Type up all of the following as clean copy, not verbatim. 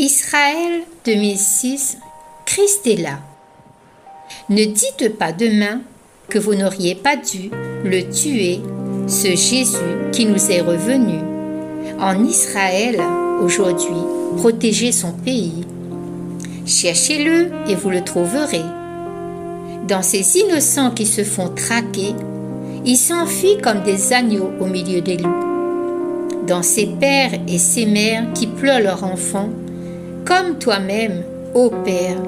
Israël 2006, Christ est là. Ne dites pas demain que vous n'auriez pas dû le tuer, ce Jésus qui nous est revenu. En Israël, aujourd'hui, protégez son pays. Cherchez-le et vous le trouverez. Dans ces innocents qui se font traquer, il s'enfuit comme des agneaux au milieu des loups. Dans ces pères et ces mères qui pleurent leurs enfants, comme toi-même, ô Père,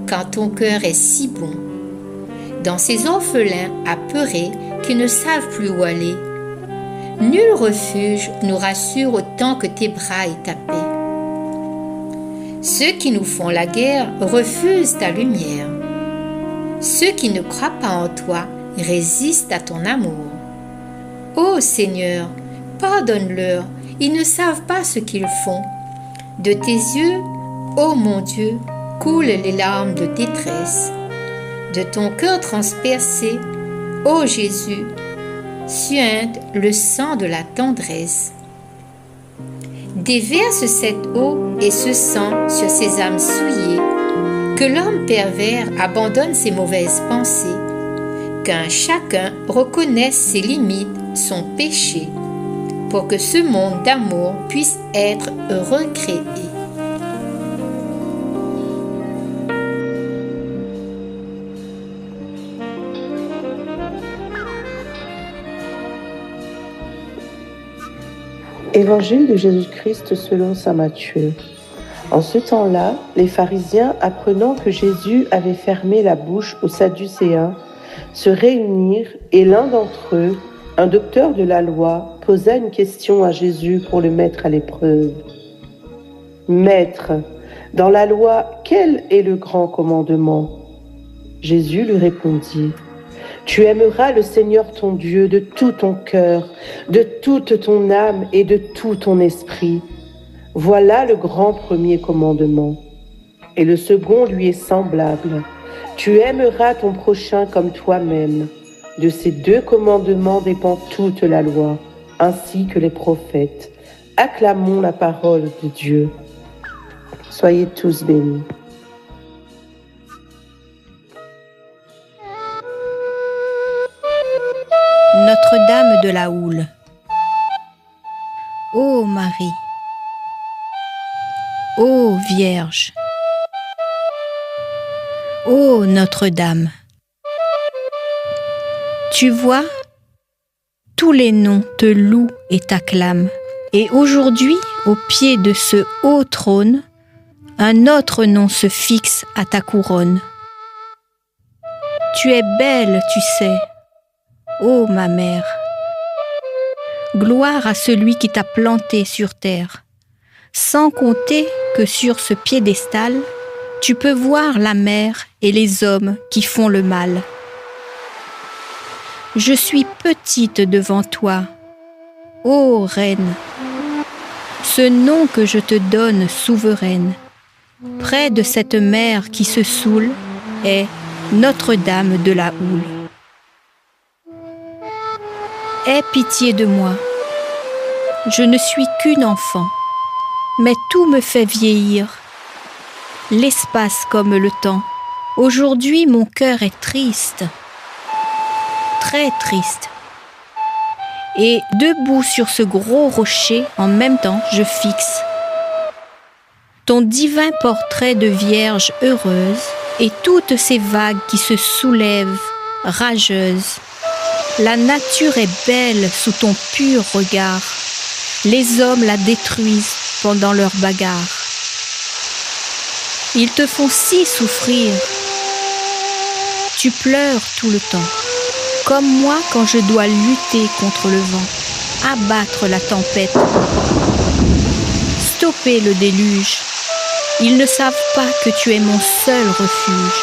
quand ton cœur est si bon. Dans ces orphelins apeurés qui ne savent plus où aller, nul refuge nous rassure autant que tes bras et ta paix. Ceux qui nous font la guerre refusent ta lumière. Ceux qui ne croient pas en toi résistent à ton amour. Ô Seigneur, pardonne-leur, ils ne savent pas ce qu'ils font. De tes yeux, ô mon Dieu, coulent les larmes de détresse. De ton cœur transpercé, ô Jésus, suinte le sang de la tendresse. Déverse cette eau et ce sang sur ces âmes souillées, que l'homme pervers abandonne ses mauvaises pensées, qu'un chacun reconnaisse ses limites, son péché, pour que ce monde d'amour puisse être recréé. Évangile de Jésus-Christ selon saint Matthieu. En ce temps-là, les pharisiens, apprenant que Jésus avait fermé la bouche aux Sadducéens, se réunirent et l'un d'entre eux, un docteur de la loi, posa une question à Jésus pour le mettre à l'épreuve. « Maître, dans la loi, quel est le grand commandement ?» Jésus lui répondit. Tu aimeras le Seigneur ton Dieu de tout ton cœur, de toute ton âme et de tout ton esprit. Voilà le grand premier commandement. Et le second lui est semblable. Tu aimeras ton prochain comme toi-même. De ces deux commandements dépend toute la loi, ainsi que les prophètes. Acclamons la parole de Dieu. Soyez tous bénis. Notre-Dame de la Houle. Ô Marie, ô Vierge, ô Notre-Dame, tu vois, tous les noms te louent et t'acclament. Et aujourd'hui, au pied de ce haut trône, un autre nom se fixe à ta couronne. Tu es belle, tu sais, ô ma mère. Gloire à celui qui t'a planté sur terre, sans compter que sur ce piédestal, tu peux voir la mer et les hommes qui font le mal. Je suis petite devant toi, ô Reine, ce nom que je te donne souveraine, près de cette mer qui se saoule, est Notre-Dame de la Houle. Aie pitié de moi. Je ne suis qu'une enfant, mais tout me fait vieillir. L'espace comme le temps. Aujourd'hui, mon cœur est triste, très triste. Et debout sur ce gros rocher, en même temps, je fixe ton divin portrait de Vierge heureuse et toutes ces vagues qui se soulèvent, rageuses. La nature est belle sous ton pur regard. Les hommes la détruisent pendant leur bagarre. Ils te font si souffrir. Tu pleures tout le temps, comme moi quand je dois lutter contre le vent, abattre la tempête, stopper le déluge. Ils ne savent pas que tu es mon seul refuge.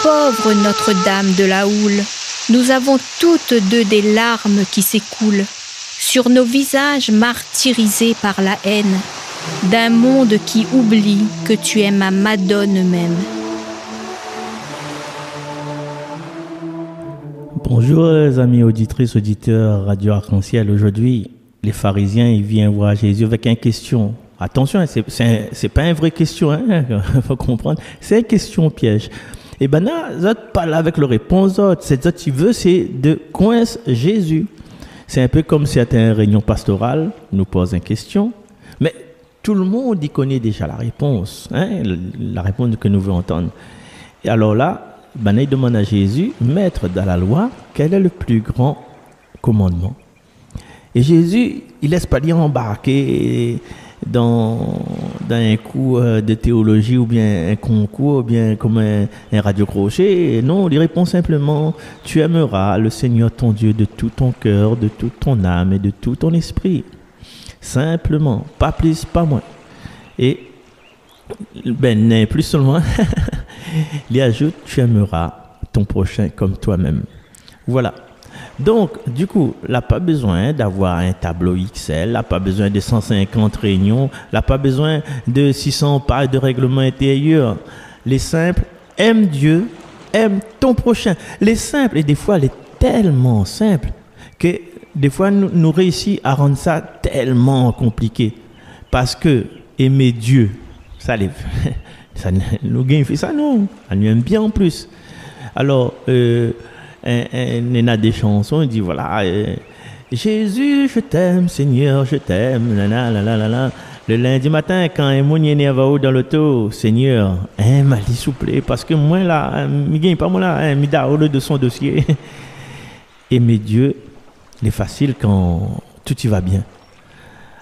Pauvre Notre-Dame de la Houle, nous avons toutes deux des larmes qui s'écoulent sur nos visages martyrisés par la haine d'un monde qui oublie que tu es ma Madone même. Bonjour les amis auditrices, auditeurs Radio Arc-en-Ciel. Aujourd'hui, les pharisiens ils viennent voir Jésus avec une question. Attention, c'est pas une vraie question, hein, faut comprendre. C'est une question piège. Et ben là, ça parle avec le réponse, c'est ça tu veux, c'est de coincer Jésus. C'est un peu comme certaines réunions pastorales nous posent une question, mais tout le monde y connaît déjà la réponse, hein, la réponse que nous voulons entendre. Et alors là, ben, il demande à Jésus, maître dans la loi, quel est le plus grand commandement? Et Jésus, il laisse pas dire embarquer dans un cours de théologie ou bien un concours ou bien comme un radio-crochet. Non, il répond simplement, tu aimeras le Seigneur ton Dieu de tout ton cœur, de toute ton âme et de tout ton esprit. Simplement, pas plus, pas moins. Et ben, plus seulement, il ajoute, tu aimeras ton prochain comme toi-même. Voilà. Donc, du coup, il n'a pas besoin d'avoir un tableau Excel, il n'a pas besoin de 150 réunions, il n'a pas besoin de 600 pages de règlement intérieur. Les simples, aime Dieu, aime ton prochain. Les simples, et des fois, elle est tellement simple que des fois, nous réussissons à rendre ça tellement compliqué. Parce que aimer Dieu, ça nous gagne fait ça, non. Elle nous aime bien en plus. Alors, il a des chansons, il dit voilà, Jésus, je t'aime, Seigneur, je t'aime, le lundi matin, quand un mounier va dans l'auto, Seigneur, m'a dit s'il vous plaît, parce que moi là, je gagne pas moi là, je dois de son dossier. Aimer Dieu, c'est facile quand tout y va bien.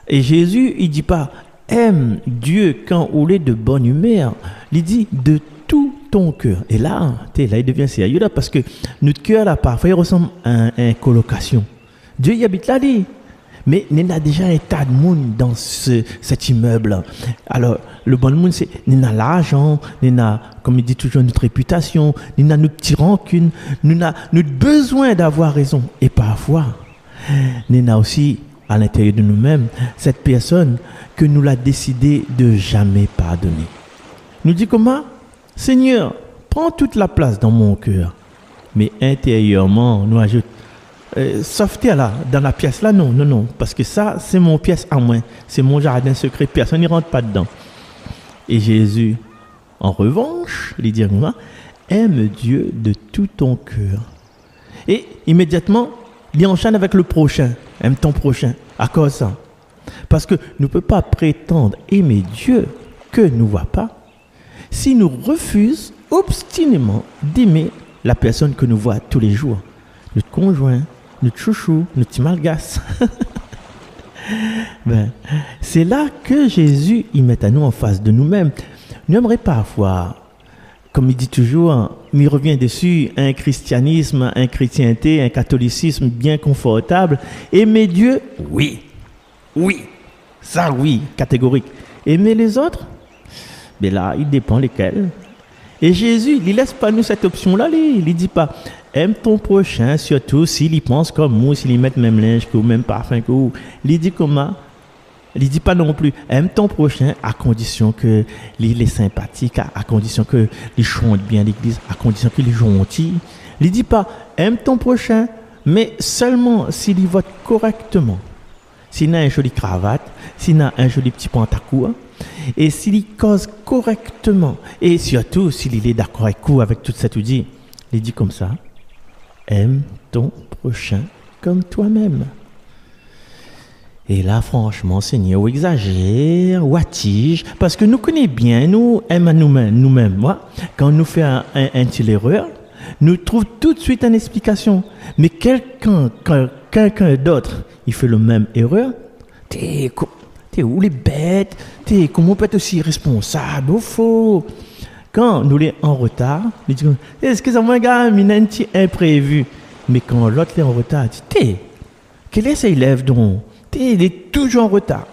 Et Jésus, il dit pas aime Dieu quand on est de bonne humeur, il dit de tout ton cœur. Et là, il devient sérieux là, parce que notre cœur là, parfois, il ressemble à une colocation. Dieu y habite là, mais il y a déjà un tas de monde dans cet immeuble. Alors, le bon monde, c'est il y a l'argent, il y a, comme il dit toujours, notre réputation, il y a notre petite rancune, il y a notre besoin d'avoir raison. Et parfois, il y a aussi à l'intérieur de nous-mêmes cette personne que nous l'a décidé de jamais pardonner. Nous dit comment? Seigneur, prends toute la place dans mon cœur. Mais intérieurement, nous ajoute, sauveterre là, dans la pièce là, non, parce que ça, c'est mon pièce à moi, c'est mon jardin secret, personne n'y rentre pas dedans. Et Jésus, en revanche, il dit, aime Dieu de tout ton cœur. Et immédiatement, il enchaîne avec le prochain, aime ton prochain. À cause de ça? Parce que nous ne pouvons pas prétendre aimer Dieu que nous ne voit pas, si nous refusons obstinément d'aimer la personne que nous voyons tous les jours, notre conjoint, notre chouchou, notre petit malgasse. C'est là que Jésus y met à nous en face de nous-mêmes. Nous aimerions parfois, comme il dit toujours, il revient dessus, un christianisme, une chrétienté, un catholicisme bien confortable. Aimer Dieu, oui, ça oui, catégorique. Aimer les autres, mais là, il dépend lesquels. Et Jésus, il ne laisse pas nous cette option-là. Il ne dit pas, aime ton prochain, surtout s'il y pense comme moi, s'il y met même linge que vous, même parfum que vous. Il dit comment? Il ne dit pas non plus, aime ton prochain à condition que il est sympathique, à condition que il chante bien l'église, à condition qu'il est gentil. Il ne dit pas, aime ton prochain, mais seulement s'il y vote correctement. S'il a une jolie cravate, s'il a un joli petit pantacourt, et s'il y cause correctement, et surtout s'il est d'accord avec vous, avec tout ça, tout dit, il dit comme ça, aime ton prochain comme toi-même. Et là, franchement, Seigneur, on exagère, ou attige, parce que nous connaissons bien, nous aimons nous-mêmes. Moi, quand nous faisons un petit erreur, nous trouvons tout de suite une explication. Mais quelqu'un d'autre, il fait le même erreur, t'es où les bêtes, comment on peut être aussi responsable, au faux. Quand nous sommes en retard, nous disons, excusez-moi, gars, il y a un petit imprévu. Mais quand l'autre est en retard, il dit, quel est ce élève donc? Il est toujours en retard.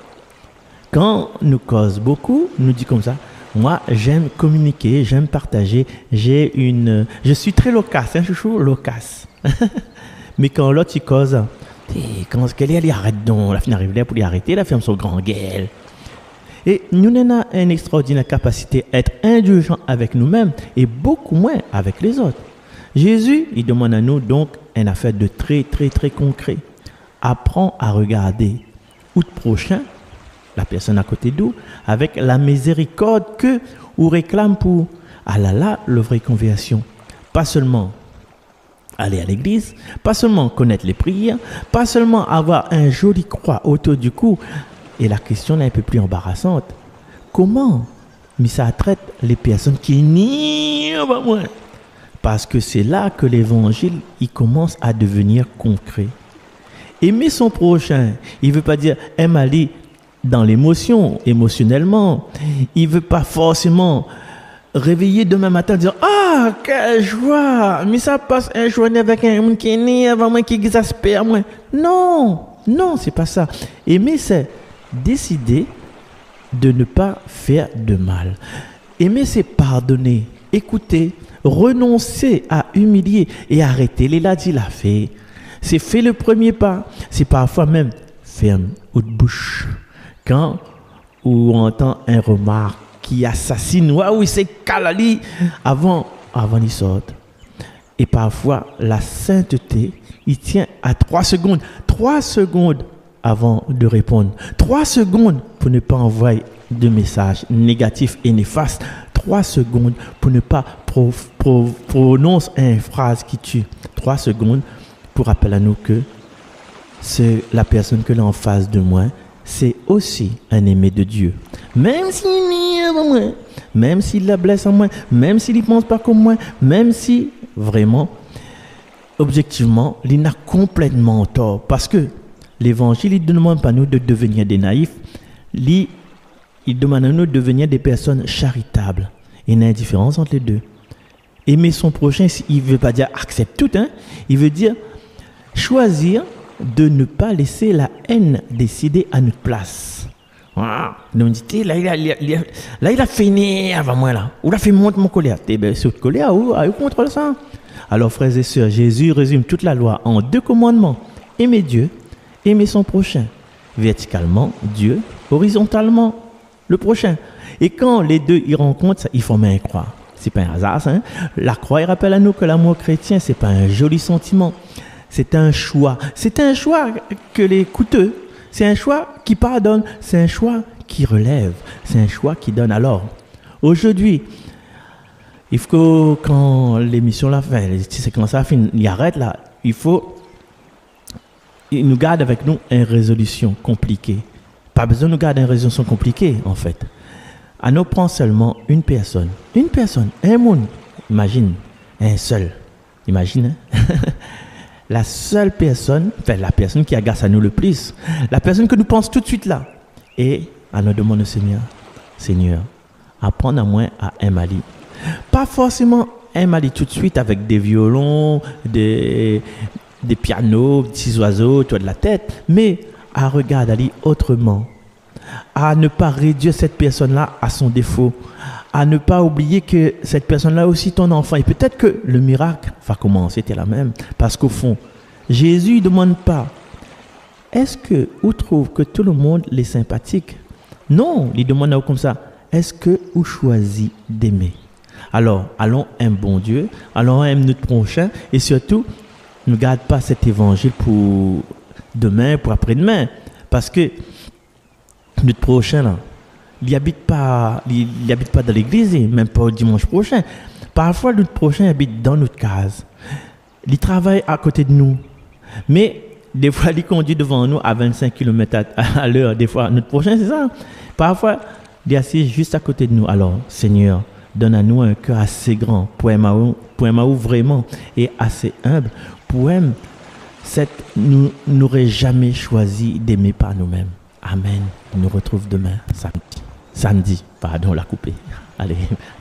Quand nous cause beaucoup, nous dit comme ça, moi j'aime communiquer, j'aime partager, je suis très loquace, un chouchou loquace. Mais quand l'autre il cause, quand elle arrête donc, la fin arrive là pour lui arrêter, la ferme son grand gueule. Et nous avons une extraordinaire capacité à être indulgents avec nous-mêmes et beaucoup moins avec les autres. Jésus, il demande à nous donc une affaire de très très très concret. Apprends à regarder ou le prochain la personne à côté d'eux avec la miséricorde que vous réclame pour la vraie conversion. Pas seulement aller à l'église, pas seulement connaître les prières, pas seulement avoir un joli croix autour du cou. Et la question est un peu plus embarrassante. Comment ça traite les personnes qui nient moi? Parce que c'est là que l'évangile il commence à devenir concret. Aimer son prochain, il ne veut pas dire aimer dans l'émotion, émotionnellement. Il ne veut pas forcément réveiller demain matin et dire « Ah, quelle joie! Mais ça passe un journée avec un monde qui est né avant moi, qui exaspère moi. » Non, c'est pas ça. Aimer, c'est décider de ne pas faire de mal. Aimer, c'est pardonner, écouter, renoncer à humilier et arrêter les ladis la fait. C'est fait le premier pas. C'est parfois même ferme ou de bouche. Quand on entend un remarque qui assassine, waouh, c'est calali avant il sorte. Et parfois, la sainteté, il tient à 3 secondes. 3 secondes avant de répondre. 3 secondes pour ne pas envoyer de messages négatifs et néfastes. 3 secondes pour ne pas prononcer une phrase qui tue. 3 secondes pour rappeler à nous que c'est la personne que l'on en face de moi, c'est aussi un aimé de Dieu. Même s'il est avant moi, même s'il la blesse en moi, même s'il ne pense pas comme moi, même si vraiment, objectivement, il n'a complètement tort. Parce que l'évangile, il ne demande pas nous de devenir des naïfs, il demande à nous de devenir des personnes charitables. Il y a une différence entre les deux. Aimer son prochain, il ne veut pas dire accepte tout, hein? Il veut dire choisir de ne pas laisser la haine décider à notre place. Voilà. Donc, il a fini avant moi là. Ou il a fait monter mon colère. C'est votre colère, où contrôle ça? Alors, frères et sœurs, Jésus résume toute la loi en 2 commandements. Aimer Dieu, aimer son prochain. Verticalement, Dieu, horizontalement, le prochain. Et quand les deux y rencontrent, ils forment une croix. C'est pas un hasard, ça, hein? La croix, il rappelle à nous que l'amour chrétien, c'est pas un joli sentiment. C'est un choix. C'est un choix que les coûteux. C'est un choix qui pardonne. C'est un choix qui relève. C'est un choix qui donne. Alors, aujourd'hui, il faut quand l'émission la fin, c'est quand ça finit, il arrête là. Il nous garde avec nous une résolution compliquée. Pas besoin de nous garder une résolution compliquée, en fait. À nous prendre seulement une personne, un monde. Imagine, un seul. Imagine, hein? La seule personne, la personne qui agace à nous le plus, la personne que nous pensons tout de suite là. Et à nous demander au Seigneur, apprends à moi à aimer. Pas forcément aimer tout de suite avec des violons, des pianos, des petits oiseaux, toi de la tête, mais à regarder autrement, à ne pas réduire cette personne-là à son défaut, à ne pas oublier que cette personne-là est aussi ton enfant. Et peut-être que le miracle va commencer, c'était la même. Parce qu'au fond, Jésus ne demande pas, est-ce que vous trouvez que tout le monde est sympathique? Non, il demande comme ça, est-ce que vous choisissez d'aimer? Alors, allons un bon Dieu, allons aimer notre prochain, et surtout, ne garde pas cet évangile pour demain, pour après-demain. Parce que notre prochain, là, il n'habite pas dans l'église, même pas au dimanche prochain. Parfois, notre prochain habite dans notre case. Il travaille à côté de nous. Mais des fois, il conduit devant nous à 25 km à l'heure. Des fois, notre prochain, c'est ça. Parfois, il est assis juste à côté de nous. Alors, Seigneur, donne à nous un cœur assez grand pour aimer vraiment et assez humble pour aimer. Nous n'aurions jamais choisi d'aimer par nous-mêmes. Amen. On nous retrouve demain, samedi, pardon, la coupée. Allez,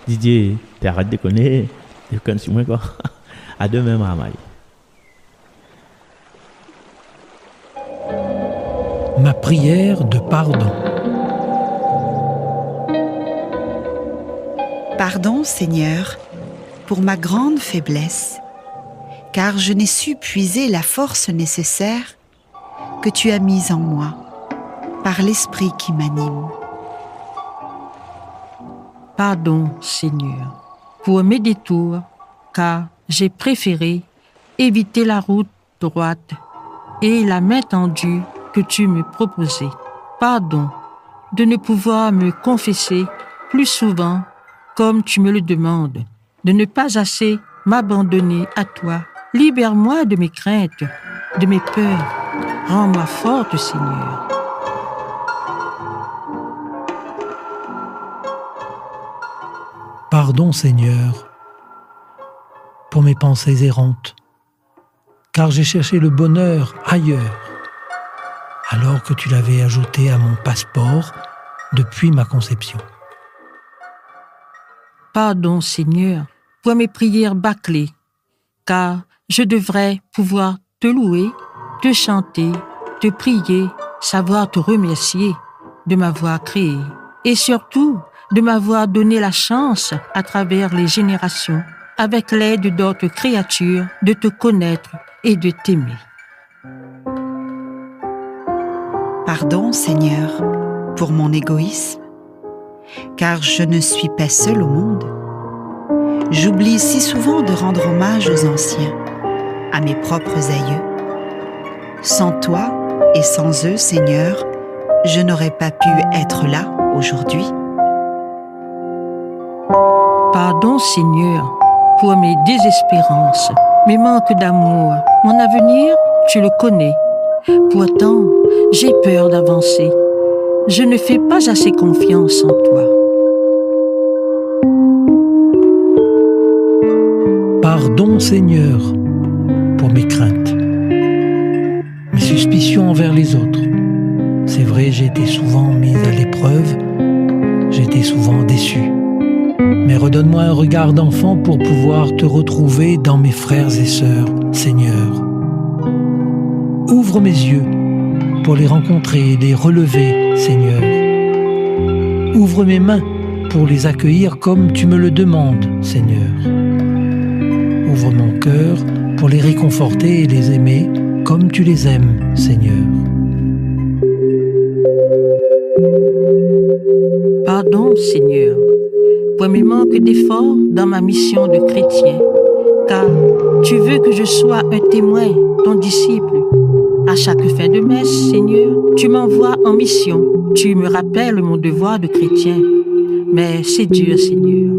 Didier, t'arrêtes de déconner. Déconne sur moi, quoi. À demain, Mahamay. Ma prière de pardon. Pardon, Seigneur, pour ma grande faiblesse, car je n'ai su puiser la force nécessaire que tu as mise en moi par l'Esprit qui m'anime. Pardon, Seigneur, pour mes détours, car j'ai préféré éviter la route droite et la main tendue que tu me proposais. Pardon de ne pouvoir me confesser plus souvent comme tu me le demandes, de ne pas assez m'abandonner à toi. Libère-moi de mes craintes, de mes peurs. Rends-moi forte, Seigneur. Pardon, Seigneur, pour mes pensées errantes, car j'ai cherché le bonheur ailleurs, alors que tu l'avais ajouté à mon passeport depuis ma conception. Pardon, Seigneur, pour mes prières bâclées, car je devrais pouvoir te louer, te chanter, te prier, savoir te remercier de m'avoir créé et surtout de m'avoir donné la chance à travers les générations, avec l'aide d'autres créatures, de te connaître et de t'aimer. Pardon, Seigneur, pour mon égoïsme, car je ne suis pas seule au monde. J'oublie si souvent de rendre hommage aux anciens, à mes propres aïeux. Sans toi et sans eux, Seigneur, je n'aurais pas pu être là aujourd'hui. Pardon, Seigneur, pour mes désespérances, mes manques d'amour. Mon avenir, tu le connais. Pourtant, j'ai peur d'avancer. Je ne fais pas assez confiance en toi. Pardon, Seigneur, pour mes craintes, mes suspicions envers les autres. C'est vrai, j'ai été souvent mise à l'épreuve, j'ai été souvent déçue. Mais redonne-moi un regard d'enfant pour pouvoir te retrouver dans mes frères et sœurs, Seigneur. Ouvre mes yeux pour les rencontrer et les relever, Seigneur. Ouvre mes mains pour les accueillir comme tu me le demandes, Seigneur. Ouvre mon cœur pour les réconforter et les aimer comme tu les aimes, Seigneur. Pardon, Seigneur, pour mes manques d'efforts dans ma mission de chrétien, car tu veux que je sois un témoin, ton disciple. À chaque fin de messe, Seigneur, tu m'envoies en mission. Tu me rappelles mon devoir de chrétien. Mais c'est dur, Seigneur.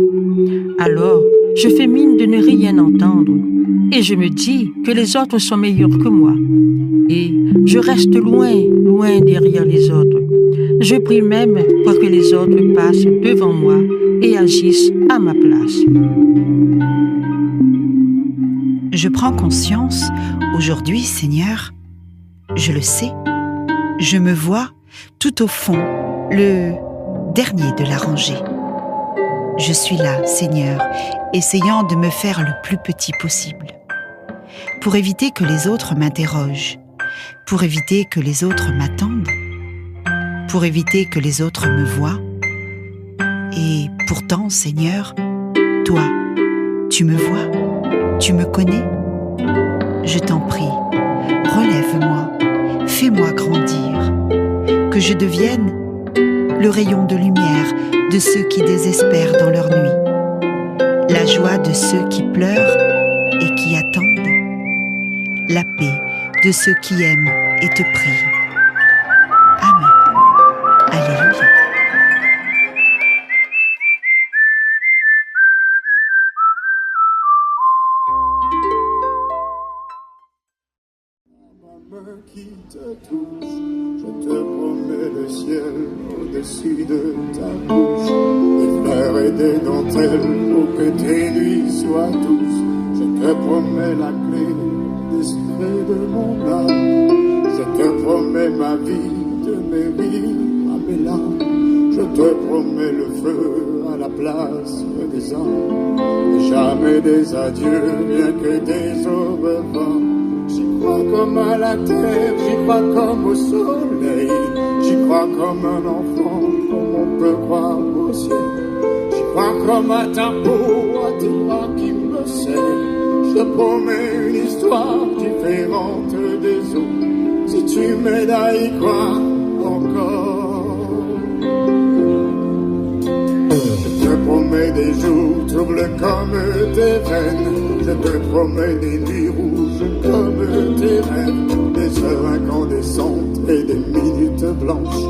Alors, je fais mine de ne rien entendre. Et je me dis que les autres sont meilleurs que moi. Et je reste loin, loin derrière les autres. Je prie même pour que les autres passent devant moi et agissent à ma place. Je prends conscience aujourd'hui, Seigneur, je le sais, je me vois tout au fond, le dernier de la rangée. Je suis là, Seigneur, essayant de me faire le plus petit possible, pour éviter que les autres m'interrogent, pour éviter que les autres m'attendent, pour éviter que les autres me voient. Et pourtant, Seigneur, toi, tu me vois, tu me connais. Je t'en prie, relève-moi, fais-moi grandir, que je devienne le rayon de lumière de ceux qui désespèrent dans leur nuit, la joie de ceux qui pleurent et qui attendent, la paix de ceux qui aiment et te prient. Amen. Alléluia. Qui te touche, je te promets le ciel au-dessus de ta bouche, des fleurs et des dentelles pour que tes nuits soient douces. Je te promets la clé des secrets de mon âme. Je te promets ma vie, de mes rires à mes larmes. Je te promets le feu à la place des âmes. Et jamais des adieux, bien que des au revoir. J'y crois comme à la terre, j'y crois comme au soleil. J'y crois comme un enfant, comme on peut croire au ciel. J'y crois comme à ta peau, à tes bras qui me serrent. Je te promets une histoire différente des autres, si tu m'aides à y croire encore. Je te promets des jours troubles comme tes veines. Je te promets des nuits rouges comme tes rêves, des heures incandescentes et des minutes blanches,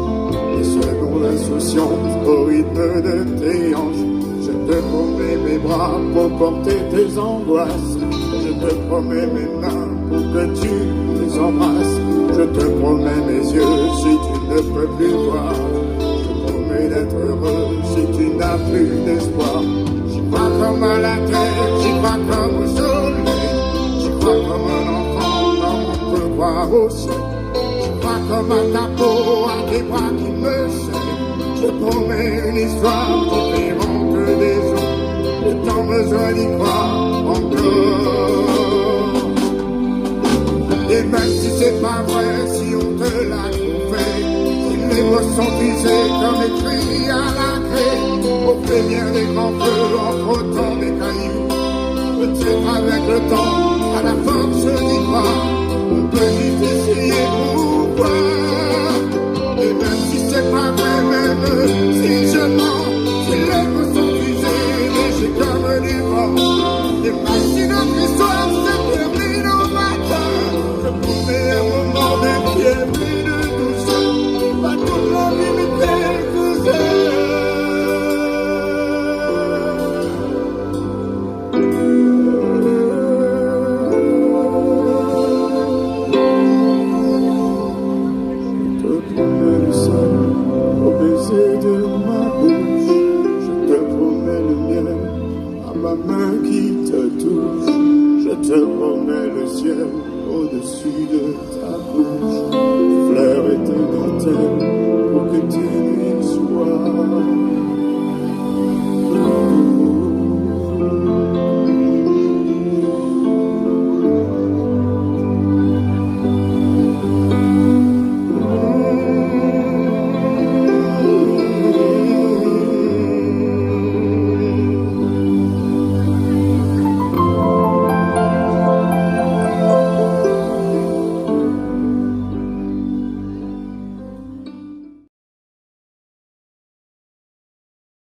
des secondes insouciance au rythme de tes hanches. Je te promets mes bras pour porter tes angoisses. Je te promets mes mains pour que tu les embrasses. Je te promets mes yeux si tu ne peux plus voir. Je te promets d'être heureux si tu n'as plus d'espoir. J'y crois comme à la terre, j'y crois comme au soleil. J'y crois comme un enfant, comme on peut croire au ciel. J'y crois comme à ta peau, à tes bras qui me serrent. Je te promets une histoire différente des autres. J'ai tant besoin d'y croire encore. Et même si c'est pas vrai, si on te l'a confait, si les mots sont usés comme écrits à la craie, on fait bien des grands feux en frottant des cailloux. Peut-être avec le temps, à la force d'y croire, on peut juste essayer pour voir. Et même si c'est pas vrai, même si je mens, si les mots sont usés, légers comme du vent, et même si notre histoire se termine au matin, je promets un moment de fièvre et de douceur, pas toute la vie mais quelques heures. Je te promets le sol au baiser de ma bouche. Je te promets le miel à ma main qui te touche. Je te promets le ciel au-dessus de ta bouche, des fleurs et des dentelles